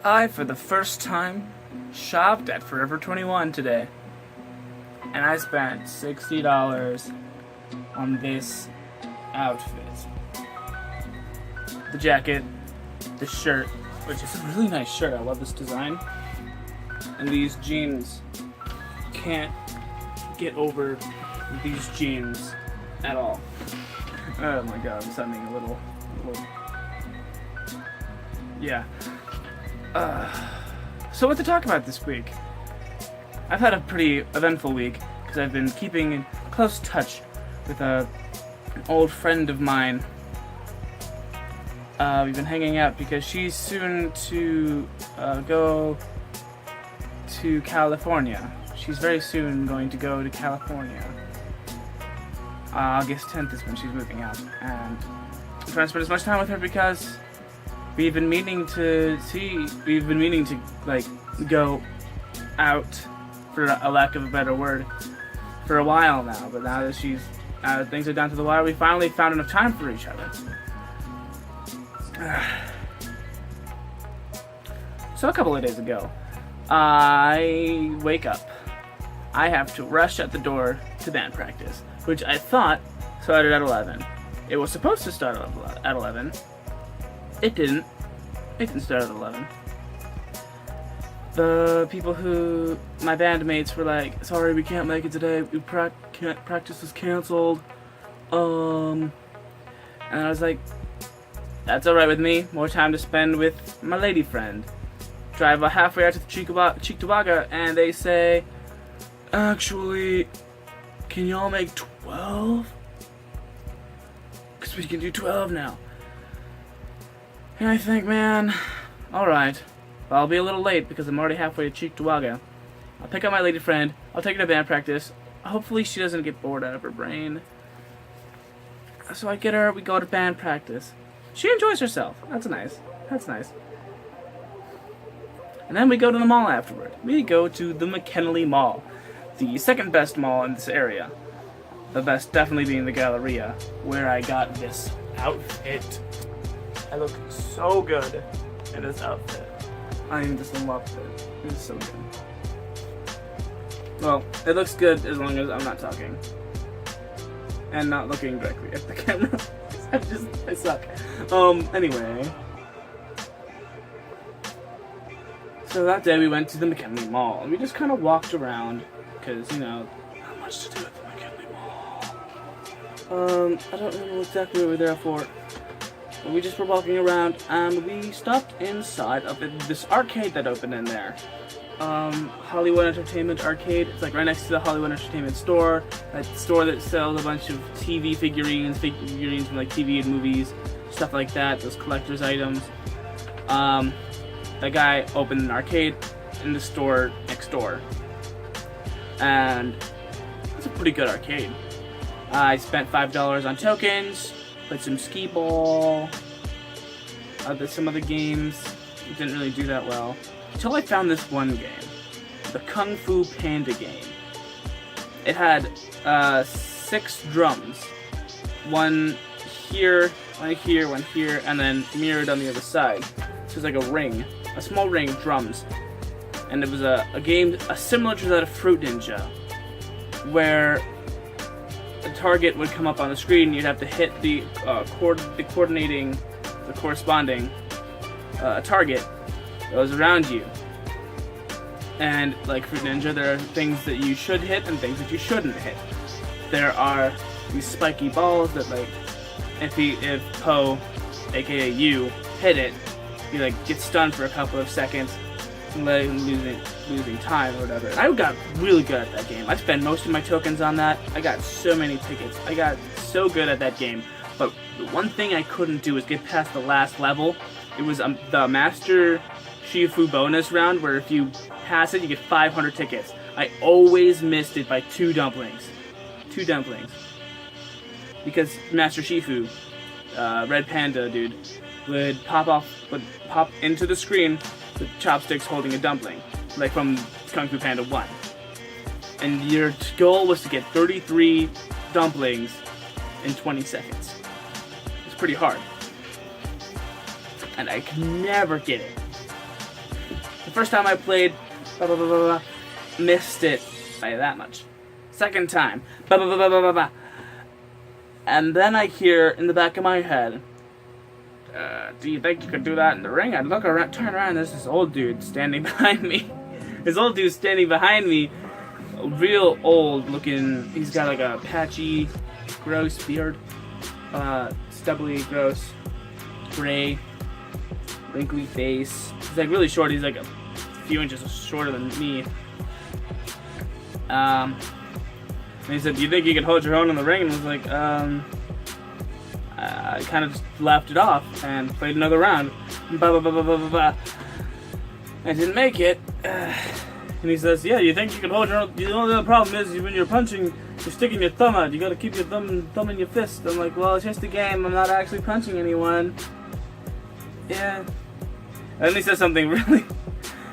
I, for the first time, shopped at Forever 21 today. And I spent $60 on this outfit. The jacket, the shirt, which is a really nice shirt. I love this design. And these jeans. Can't get over these jeans at all. Oh my god, I'm sounding a little yeah. So what to talk about this week? I've had a pretty eventful week because I've been keeping in close touch with an old friend of mine. We've been hanging out because she's soon to go to California. She's very soon going to go to California. August 10th is when she's moving out, and I'm trying to spend as much time with her because we've been meaning to like go out, for a lack of a better word, for a while now. But now that things are down to the wire, we finally found enough time for each other. So a couple of days ago, I wake up. I have to rush at the door to band practice, which I thought started at 11. It was supposed to start at 11. It didn't. It didn't start at 11. The people my bandmates were like, sorry, we can't make it today. Practice is canceled. And I was like, that's alright with me. More time to spend with my lady friend. Drive about halfway out to the Cheektowaga, and they say, actually, can y'all make 12? Because we can do 12 now. And I think, man, alright. Well, I'll be a little late because I'm already halfway to Cheektowaga. I'll pick up my lady friend. I'll take her to band practice. Hopefully she doesn't get bored out of her brain. So I get her, we go to band practice. She enjoys herself. That's nice. That's nice. And then we go to the mall afterward. We go to the McKinley Mall, the second best mall in this area. The best definitely being the Galleria, where I got this outfit. I look so good in this outfit. I am just in love with it. It is so good. Well, it looks good as long as I'm not talking. And not looking directly at the camera. I suck. Anyway. So that day we went to the McKinley Mall, and we just kind of walked around, because, not much to do at the McKinley Mall. I don't know exactly what we were there for. But we just were walking around, and we stopped inside of this arcade that opened in there. Hollywood Entertainment Arcade. It's like right next to the Hollywood Entertainment store. That store that sells a bunch of TV figurines from like TV and movies, stuff like that, those collector's items. The guy opened an arcade in the store next door, and it's a pretty good arcade. I spent $5 on tokens, played some skee ball, some other games. It didn't really do that well until I found this one game, the Kung Fu Panda game. It had 6 drums, one here, one here, one here, and then mirrored on the other side. So it was like a ring. A small ring of drums, and it was a game similar to that of Fruit Ninja, where the target would come up on the screen and you'd have to hit the corresponding target that was around you. And like Fruit Ninja, there are things that you should hit and things that you shouldn't hit. There are these spiky balls that, like, if Poe, aka you, hit it, you like get stunned for a couple of seconds and let him losing time or whatever. And I got really good at that game. I spent most of my tokens on that. I got so many tickets. I got so good at that game. But the one thing I couldn't do was get past the last level. It was the Master Shifu bonus round, where if you pass it, you get 500 tickets. I always missed it by 2 dumplings. 2 dumplings. Because Master Shifu, Red Panda dude, would pop into the screen with chopsticks holding a dumpling, like from Kung Fu Panda 1. And your goal was to get 33 dumplings in 20 seconds. It's pretty hard. And I could never get it. first time I played, blah, blah, blah, blah, blah, missed it by that much. Second time, blah, blah, blah, blah, blah, blah, blah. And then I hear in the back of my head, do you think you could do that in the ring? I look around, turn around, there's this old dude standing behind me. This old dude standing behind me, real old looking. He's got like a patchy, gross beard, stubbly, gross, gray, wrinkly face. He's like really short. He's like a few inches shorter than me. And he said, "Do you think you can hold your own in the ring?" And I was like, I kind of just laughed it off and played another round. Blah, blah, blah, blah, blah, blah, blah. I didn't make it. And he says, "Yeah, you think you can hold your own?" The only other problem is when you're punching, you're sticking your thumb out. You gotta keep your thumb in your fist. I'm like, well, it's just a game. I'm not actually punching anyone. Yeah. And then he says something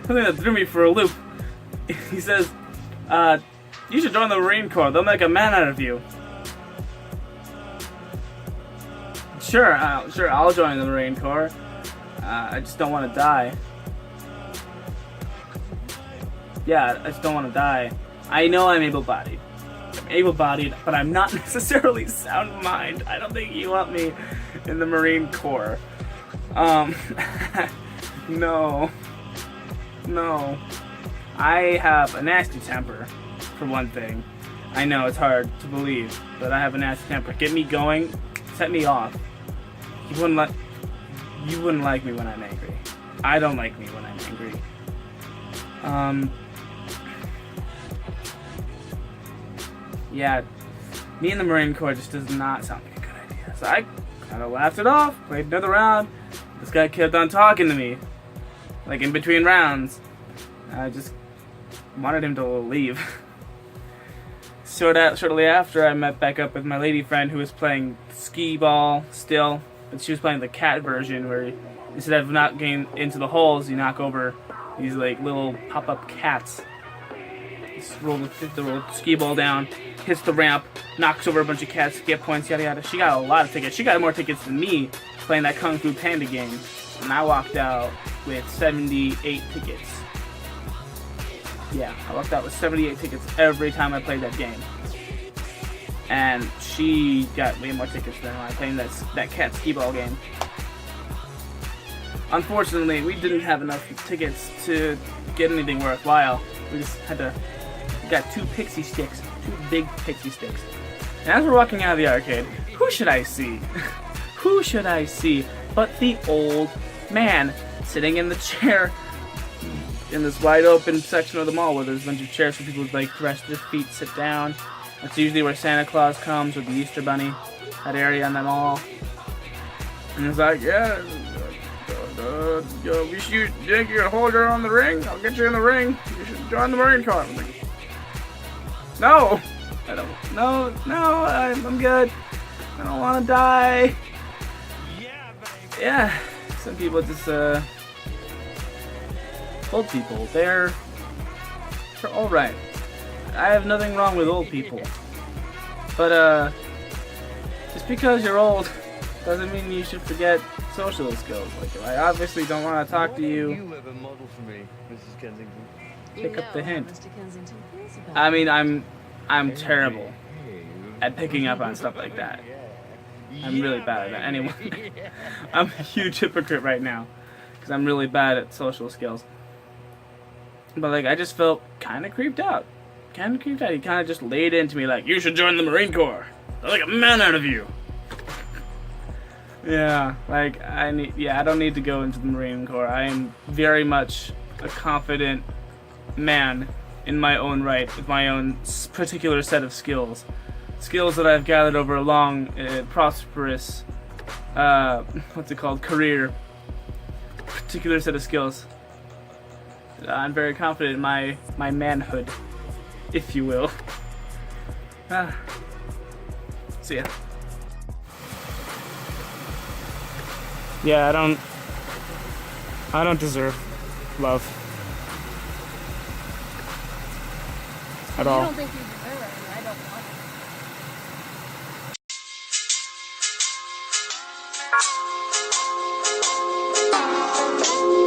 that threw me for a loop. He says, "You should join the Marine Corps. They'll make a man out of you." Sure, I'll join the Marine Corps. I just don't want to die. Yeah, I just don't want to die. I know I'm able-bodied. But I'm not necessarily sound mind. I don't think you want me in the Marine Corps. No. I have a nasty temper, for one thing. I know it's hard to believe, but I have a nasty temper. Get me going, set me off. You wouldn't like me when I'm angry. I don't like me when I'm angry. Yeah, me in the Marine Corps just does not sound like a good idea. So I kind of laughed it off, played another round. This guy kept on talking to me, like in between rounds. I just wanted him to leave. Shortly after, I met back up with my lady friend who was playing skee ball still, but she was playing the cat version where instead of not getting into the holes, you knock over these like little pop-up cats. Just roll the skee ball down, hits the ramp, knocks over a bunch of cats, get points, yada yada. She got a lot of tickets. She got more tickets than me playing that Kung Fu Panda game, and I walked out with 78 tickets. Yeah, I walked out with 78 tickets every time I played that game. And she got way more tickets than I playing that cat skee ball game. Unfortunately, we didn't have enough tickets to get anything worthwhile. We just had to got two pixie sticks, two big pixie sticks. And as we're walking out of the arcade, who should I see? Who should I see but the old man sitting in the chair in this wide open section of the mall where there's a bunch of chairs for people to like rest their feet, sit down. That's usually where Santa Claus comes or the Easter Bunny, that area in the mall. And it's like, yeah, you think you can hold her on the ring? I'll get you in the ring. You should join the Marine Corps. I'm like, no, I don't. No, I'm good. I don't want to die. Yeah, some people just old people. They're all right. I have nothing wrong with old people, but just because you're old doesn't mean you should forget social skills. Like, I obviously don't want to talk to you. You have a model for me, Mrs. Kensington. Pick up the hint. I mean, I'm terrible at picking up on stuff like that. I'm really bad at that. Anyway, I'm a huge hypocrite right now because I'm really bad at social skills. But like, I just felt kind of creeped out. He kind of just laid into me like, you should join the Marine Corps. They'll make a man out of you. Yeah, like I don't need to go into the Marine Corps. I am very much a confident man in my own right with my own particular set of skills. Skills that I've gathered over a long, prosperous, career. Particular set of skills. I'm very confident in my manhood, if you will. See ya. Yeah, I don't deserve love at all. You don't think you deserve it? I don't want it.